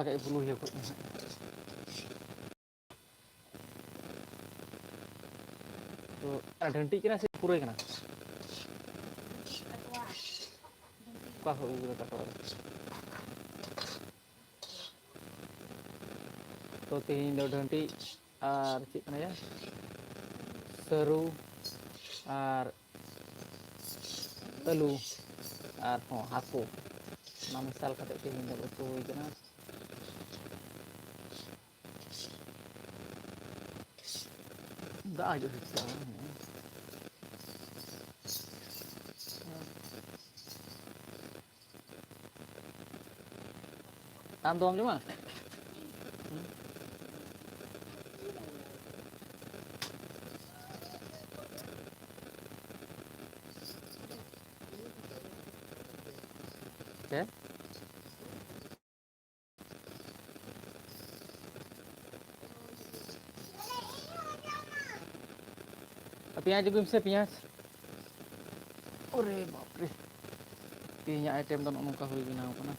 pakai bulu ya kok. Tuh, ada henti kena sih pura kena. Kah udah kata. Tuh tinggal udah henti. Cik kena ya. Seru. Telu. Aku. Nah misal kata tinggal betul kena. Enggak aja sih. Antum cuma. Oke. Pinyas juga bisa pinyas. Ore bapre. Pinya item ton ono kahuli gina apa na.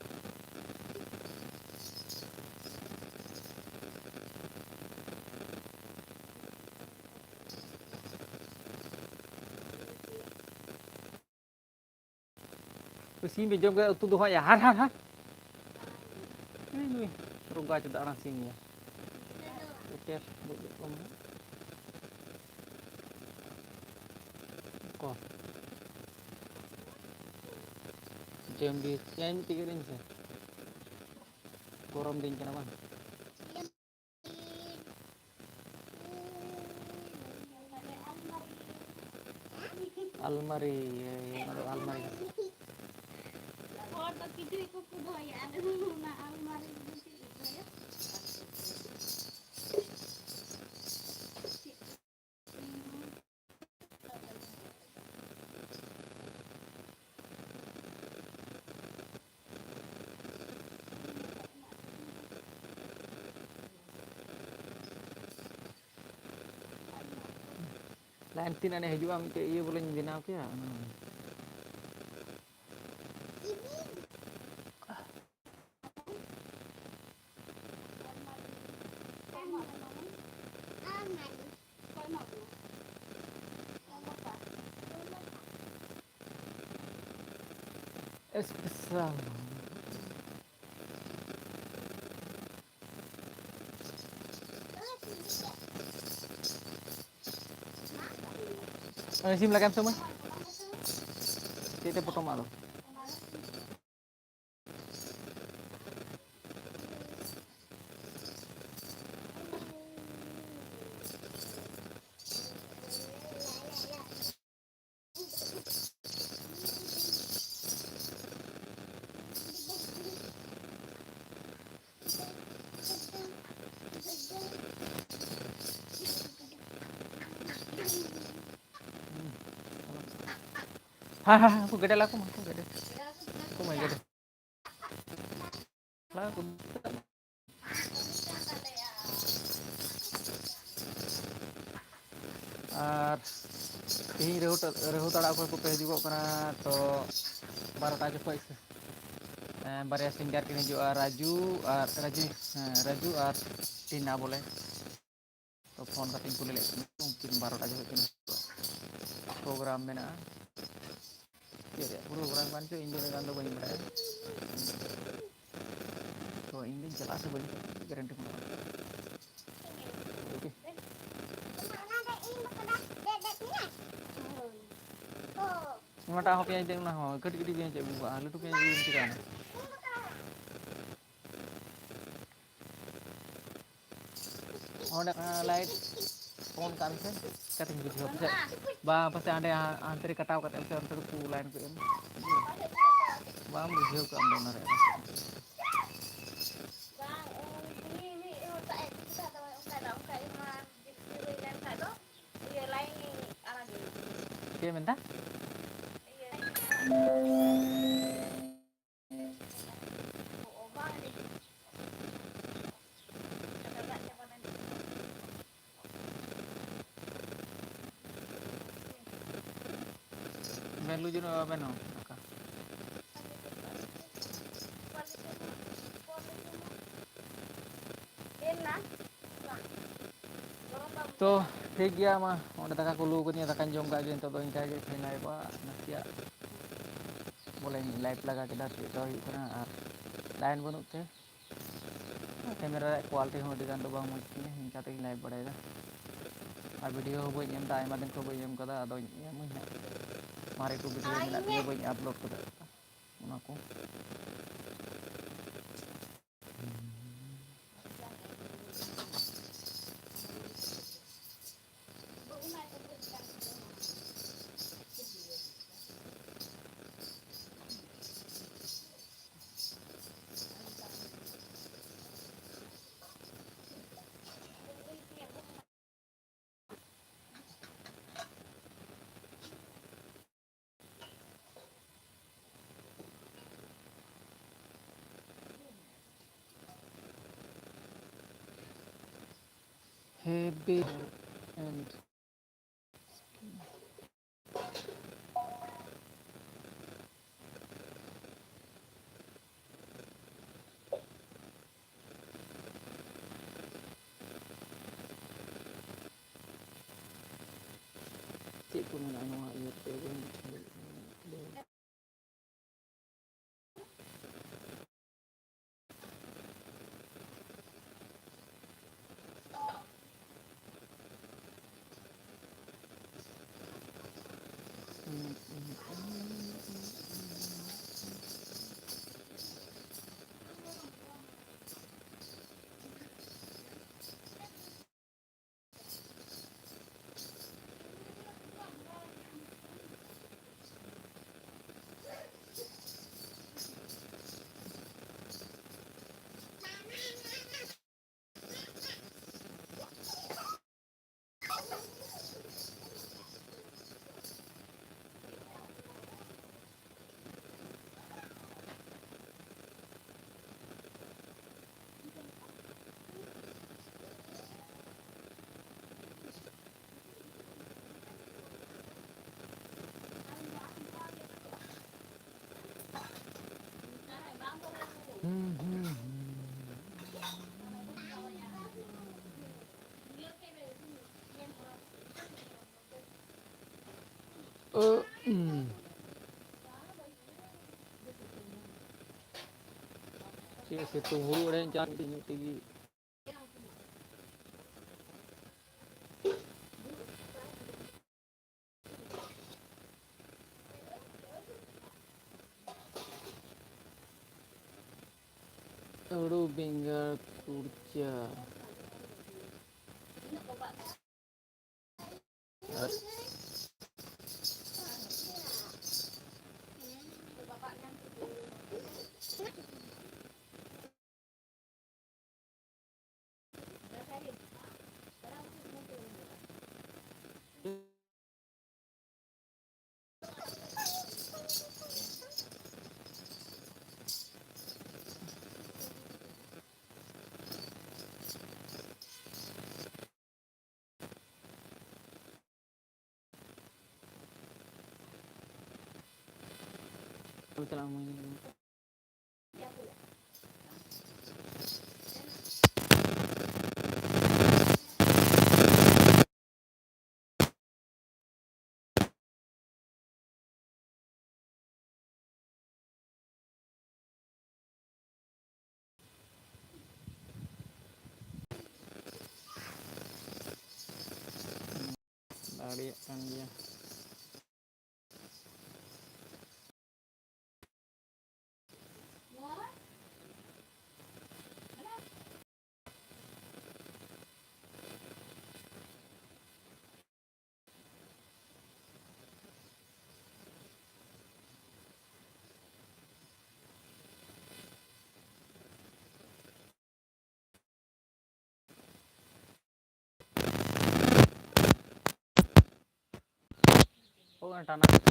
Kusim bejom ke utu doha ya har. Ini ruga cedak orang sini ya. Oke, kok. Jam di yang pikirin sih. Korom din kenapa? Almari, ada almari. Lain tin aneh juga minta iya boleh nyedin apa ya? Especial. Sim lagam semua. Kita potong malu. Aku gede lah aku gede. Aku mau gede. Lah aku. Ini rehut ada aku pe juga karena to barat aja kok. Baria singkat ini juga Raju Tina boleh. Telepon kating kulit mungkin barat aja ini program mana. Ya, program kan tuh Indo dengan lo banyak berada. So ini jelas banyak garanti mana. Oke. Mana tahu punya jeng nah, gede punya jeng buah, lu tuh punya jeng juga. Oh, nak light phone kan sih, kating video bisa. Pasti ada antri ketawa kata MC antri ku lain ku ini. Video ke ambil ya. Oke, minta. Melu juga apa no? तो ठीक गया मा ओंडे दाका को लू कदिया दाकाñ जम का गे तो इनका गे लाइव नासिया बोले लाइव लगा के दास तो हुई कना और लाइन बनू ते कैमरा क्वालिटी हो अड़ी गान दो बांग मज तिया इनका ते लाइव बड़ायदा और वीडियो हो बई एम दा आयमा दिन को बई एम कदा अदो एम मारे को वीडियो मेना तिया बई अपलोड कदा उना को heavy and cik pun nak nak ayat tu pun cik situng huru ada yang cantik tinggi Aduh benggal kurca telah main lari kan dia oh kan tanah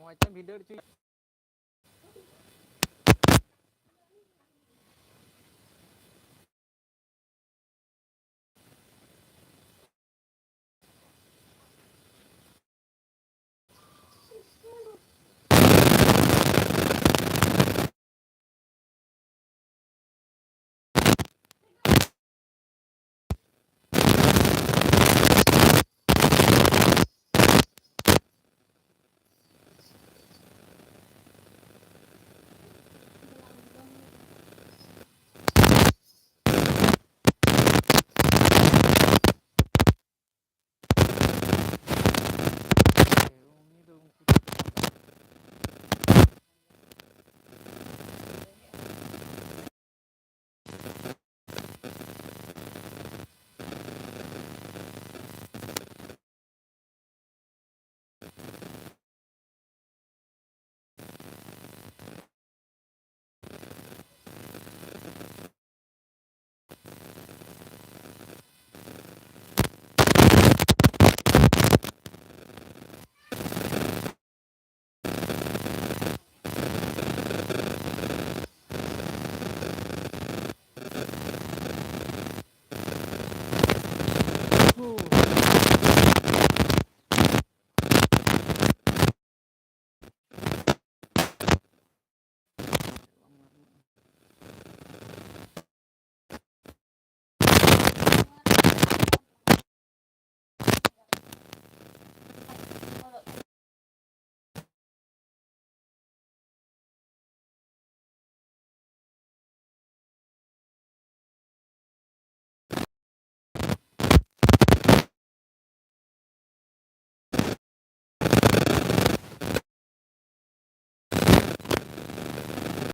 ᱢᱚᱡᱽ ᱮ ᱵᱷᱤᱸᱫᱟᱹᱲ ᱦᱚᱪᱚᱭ